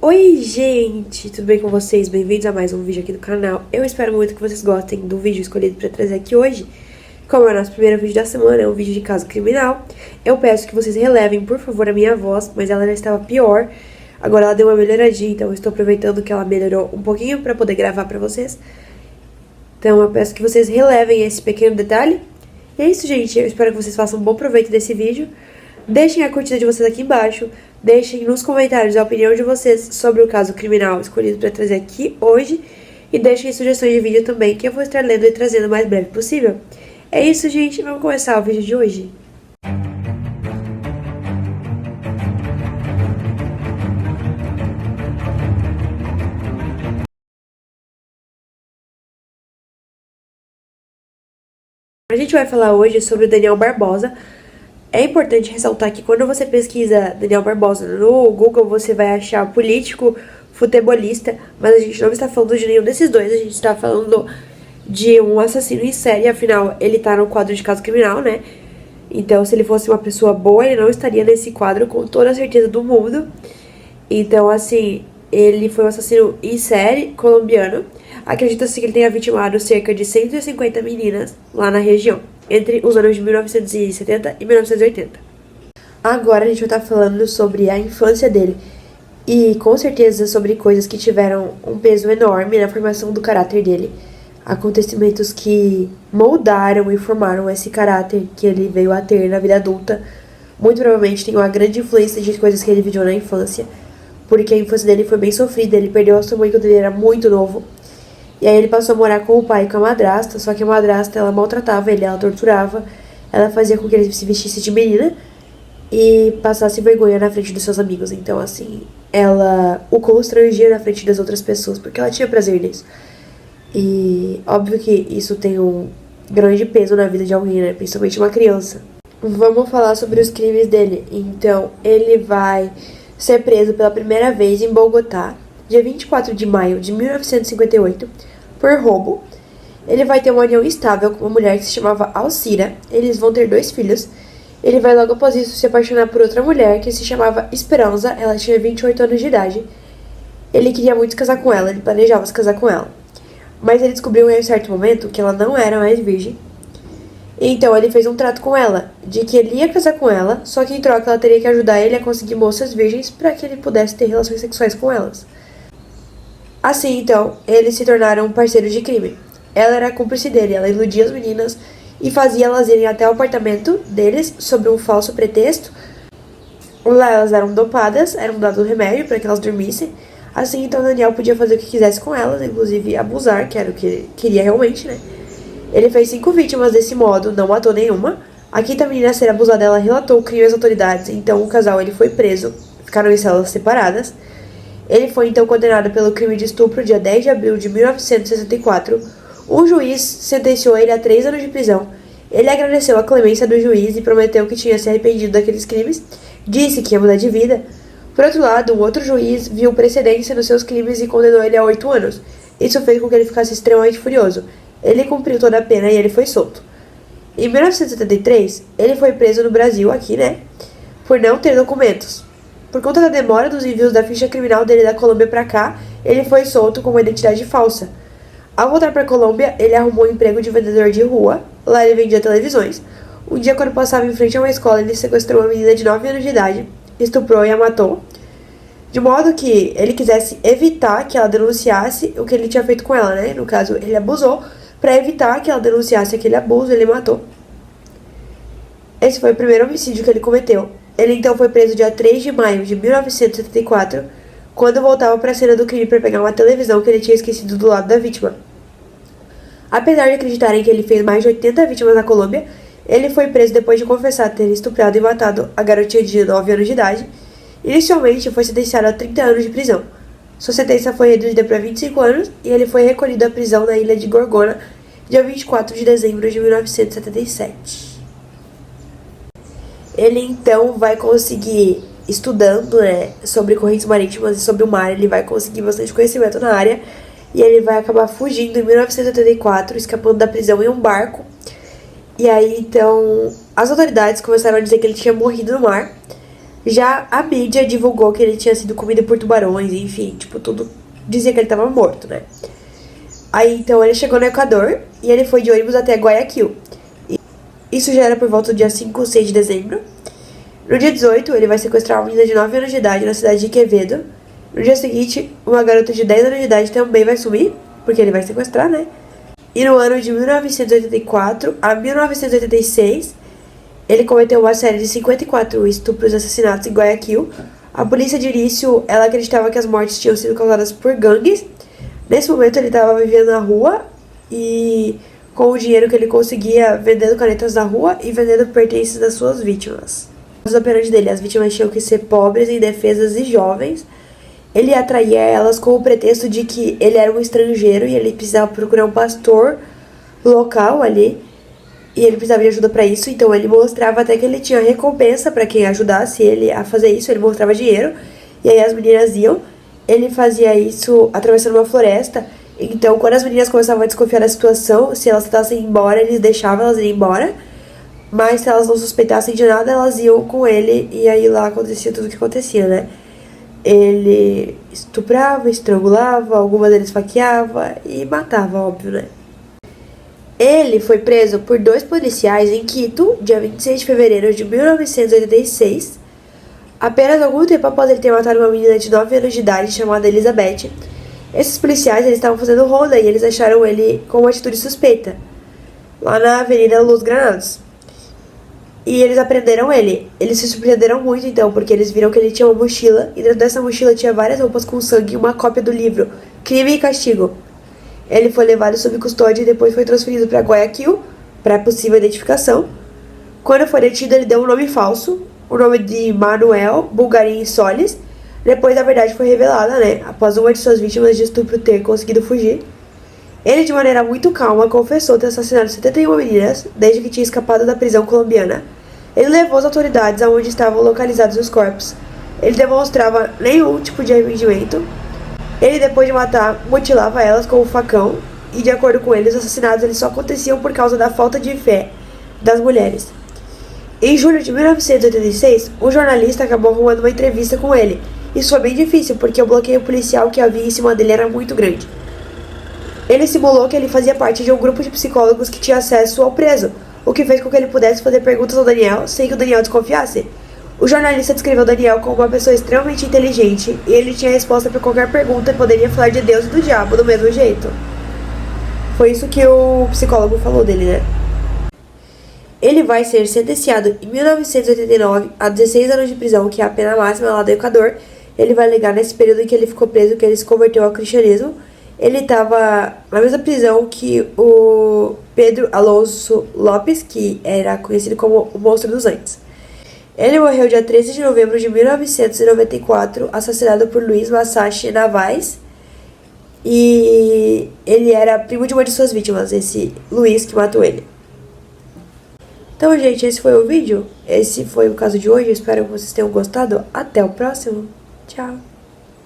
Oi, gente! Tudo bem com vocês? Bem-vindos a mais um vídeo aqui do canal. Eu espero muito que vocês gostem do vídeo escolhido para trazer aqui hoje. Como é o nosso primeiro vídeo da semana, é um vídeo de caso criminal. Eu peço que vocês relevem, por favor, a minha voz, mas ela já estava pior. Agora ela deu uma melhoradinha, então eu estou aproveitando que ela melhorou um pouquinho para poder gravar para vocês. Então eu peço que vocês relevem esse pequeno detalhe. E é isso, gente. Eu espero que vocês façam um bom proveito desse vídeo. Deixem a curtida de vocês aqui embaixo. Deixem nos comentários a opinião de vocês sobre o caso criminal escolhido para trazer aqui hoje. E deixem sugestões de vídeo também, que eu vou estar lendo e trazendo o mais breve possível. É isso, gente. Vamos começar o vídeo de hoje. A gente vai falar hoje sobre o Daniel Barbosa. É importante ressaltar que quando você pesquisa Daniel Barbosa no Google, você vai achar político, futebolista, mas a gente não está falando de nenhum desses dois, a gente está falando de um assassino em série, afinal, ele tá no quadro de caso criminal, né? Então, se ele fosse uma pessoa boa, ele não estaria nesse quadro com toda a certeza do mundo. Então, assim, ele foi um assassino em série colombiano. Acredita-se que ele tenha vitimado cerca de 150 meninas lá na região, entre os anos de 1970 e 1980. Agora a gente vai estar falando sobre a infância dele e com certeza sobre coisas que tiveram um peso enorme na formação do caráter dele. Acontecimentos que moldaram e formaram esse caráter que ele veio a ter na vida adulta. Muito provavelmente tem uma grande influência de coisas que ele viveu na infância, porque a infância dele foi bem sofrida. Ele perdeu a sua mãe quando ele era muito novo. E aí ele passou a morar com o pai e com a madrasta, só que a madrasta, ela maltratava ele, ela torturava, ela fazia com que ele se vestisse de menina e passasse vergonha na frente dos seus amigos. Então, assim, ela o constrangia na frente das outras pessoas, porque ela tinha prazer nisso. E óbvio que isso tem um grande peso na vida de alguém, né? Principalmente uma criança. Vamos falar sobre os crimes dele. Então, ele vai ser preso pela primeira vez em Bogotá, dia 24 de maio de 1958, por roubo. Ele vai ter uma união estável com uma mulher que se chamava Alcira. Eles vão ter 2 filhos. Ele vai logo após isso se apaixonar por outra mulher que se chamava Esperança. Ela tinha 28 anos de idade. Ele queria muito se casar com ela, ele planejava se casar com ela. Mas ele descobriu em um certo momento que ela não era mais virgem. Então ele fez um trato com ela, de que ele ia casar com ela, só que em troca ela teria que ajudar ele a conseguir moças virgens para que ele pudesse ter relações sexuais com elas. Assim, então, eles se tornaram parceiros de crime. Ela era cúmplice dele, ela iludia as meninas e fazia elas irem até o apartamento deles sob um falso pretexto. Lá elas eram dopadas, eram dado remédio para que elas dormissem. Assim, então, Daniel podia fazer o que quisesse com elas, inclusive abusar, que era o que ele queria realmente, né? Ele fez 5 vítimas desse modo, não matou nenhuma. A quinta menina a ser abusada, ela relatou o crime às autoridades, então o casal ele foi preso, ficaram em celas separadas. Ele foi então condenado pelo crime de estupro dia 10 de abril de 1964. O juiz sentenciou ele a 3 anos de prisão. Ele agradeceu a clemência do juiz e prometeu que tinha se arrependido daqueles crimes. Disse que ia mudar de vida. Por outro lado, um outro juiz viu precedência nos seus crimes e condenou ele a 8 anos. Isso fez com que ele ficasse extremamente furioso. Ele cumpriu toda a pena e ele foi solto. Em 1973, ele foi preso no Brasil, aqui, né? Por não ter documentos. Por conta da demora dos envios da ficha criminal dele da Colômbia pra cá, ele foi solto com uma identidade falsa. Ao voltar pra Colômbia, ele arrumou um emprego de vendedor de rua. Lá ele vendia televisões. Um dia, quando passava em frente a uma escola, ele sequestrou uma menina de 9 anos de idade, estuprou e a matou, de modo que ele quisesse evitar que ela denunciasse o que ele tinha feito com ela, né? No caso, ele abusou. Para evitar que ela denunciasse aquele abuso, ele matou. Esse foi o primeiro homicídio que ele cometeu. Ele então foi preso dia 3 de maio de 1974, quando voltava para a cena do crime para pegar uma televisão que ele tinha esquecido do lado da vítima. Apesar de acreditarem que ele fez mais de 80 vítimas na Colômbia, ele foi preso depois de confessar ter estuprado e matado a garotinha de 9 anos de idade. Inicialmente foi sentenciado a 30 anos de prisão. Sua sentença foi reduzida para 25 anos e ele foi recolhido à prisão na ilha de Gorgona, dia 24 de dezembro de 1977. Ele então vai conseguir, estudando, né, sobre correntes marítimas e sobre o mar, ele vai conseguir bastante conhecimento na área e ele vai acabar fugindo em 1984, escapando da prisão em um barco. E aí então as autoridades começaram a dizer que ele tinha morrido no mar. Já a mídia divulgou que ele tinha sido comido por tubarões, enfim, tipo, tudo dizia que ele tava morto, né? Aí, então, ele chegou no Equador e ele foi de ônibus até Guayaquil. Isso já era por volta do dia 5 ou 6 de dezembro. No dia 18, ele vai sequestrar uma menina de 9 anos de idade na cidade de Quevedo. No dia seguinte, uma garota de 10 anos de idade também vai sumir, porque ele vai sequestrar, né? E no ano de 1984 a 1986, ele cometeu uma série de 54 estupros e assassinatos em Guayaquil. A polícia, de início, ela acreditava que as mortes tinham sido causadas por gangues. Nesse momento, ele estava vivendo na rua e com o dinheiro que ele conseguia vendendo canetas na rua e vendendo pertences das suas vítimas. Os operantes dele, as vítimas tinham que ser pobres, indefesas e jovens. Ele atraía elas com o pretexto de que ele era um estrangeiro e ele precisava procurar um pastor local ali. E ele precisava de ajuda para isso, então ele mostrava até que ele tinha recompensa para quem ajudasse ele a fazer isso. Ele mostrava dinheiro e aí as meninas iam. Ele fazia isso atravessando uma floresta. Então, quando as meninas começavam a desconfiar da situação, se elas tentassem ir embora, eles deixavam elas ir embora. Mas se elas não suspeitassem de nada, elas iam com ele. E aí lá acontecia tudo o que acontecia, né? Ele estuprava, estrangulava, algumas deles esfaqueava e matava, óbvio, né? Ele foi preso por 2 policiais em Quito, dia 26 de fevereiro de 1986, apenas algum tempo após ele ter matado uma menina de 9 anos de idade chamada Elizabeth. Esses policiais, eles estavam fazendo ronda e eles acharam ele com uma atitude suspeita, lá na Avenida Los Granados. E eles aprenderam ele. Eles se surpreenderam muito, então, porque eles viram que ele tinha uma mochila, e dentro dessa mochila tinha várias roupas com sangue e uma cópia do livro Crime e Castigo. Ele foi levado sob custódia e depois foi transferido para Guayaquil, para possível identificação. Quando foi detido, ele deu um nome falso, o nome de Manuel Bulgarin Solis. Depois a verdade foi revelada, né? Após uma de suas vítimas de estupro ter conseguido fugir. Ele, de maneira muito calma, confessou ter assassinado 71 meninas desde que tinha escapado da prisão colombiana. Ele levou as autoridades aonde estavam localizados os corpos. Ele demonstrava nenhum tipo de arrependimento. Ele, depois de matar, mutilava elas com um facão. E, de acordo com ele, os assassinatos eles só aconteciam por causa da falta de fé das mulheres. Em julho de 1986, um jornalista acabou arrumando uma entrevista com ele. Isso foi bem difícil, porque o bloqueio policial que havia em cima dele era muito grande. Ele simulou que ele fazia parte de um grupo de psicólogos que tinha acesso ao preso, o que fez com que ele pudesse fazer perguntas ao Daniel sem que o Daniel desconfiasse. O jornalista descreveu Daniel como uma pessoa extremamente inteligente e ele tinha resposta para qualquer pergunta e poderia falar de Deus e do diabo do mesmo jeito. Foi isso que o psicólogo falou dele, né? Ele vai ser sentenciado em 1989 a 16 anos de prisão, que é a pena máxima lá do Equador. Ele vai alegar nesse período em que ele ficou preso que ele se converteu ao cristianismo. Ele estava na mesma prisão que o Pedro Alonso Lopes, que era conhecido como o Monstro dos Andes. Ele morreu dia 13 de novembro de 1994, assassinado por Luiz Massache Navais. E ele era primo de uma de suas vítimas, esse Luiz que matou ele. Então, gente, esse foi o vídeo. Esse foi o caso de hoje. Espero que vocês tenham gostado. Até o próximo. Tchau.